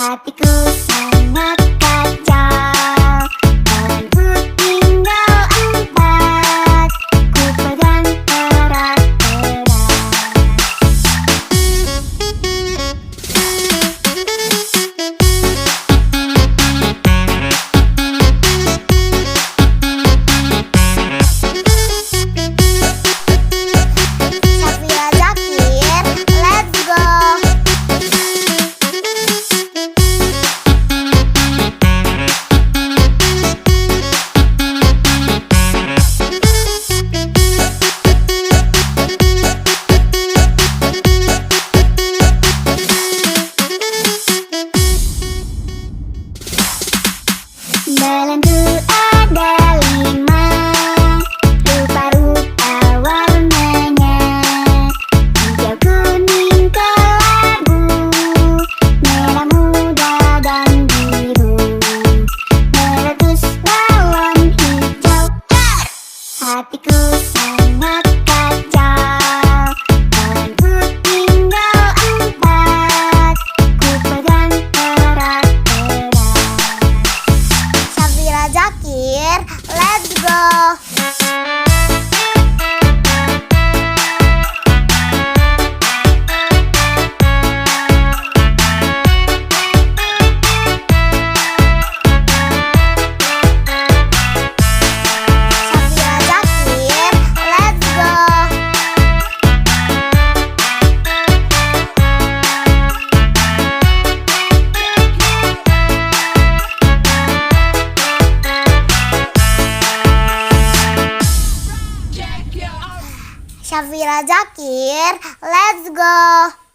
Hatiku sangat kacau, tanganku tinggal 4, ku pegang erat-erat. Safira Zakir, let's go. Dalamku ada 5, rupa-rupa warnanya, hijau, kuning, kelabu, merah muda dan biru, meletus balon hijau. Hatiku sangat kacau, tanganku tinggal 4, ku pegang erat-erat. Safira Zakir, let's go. Safira Zakir, let's go. Safira Zakir, let's go.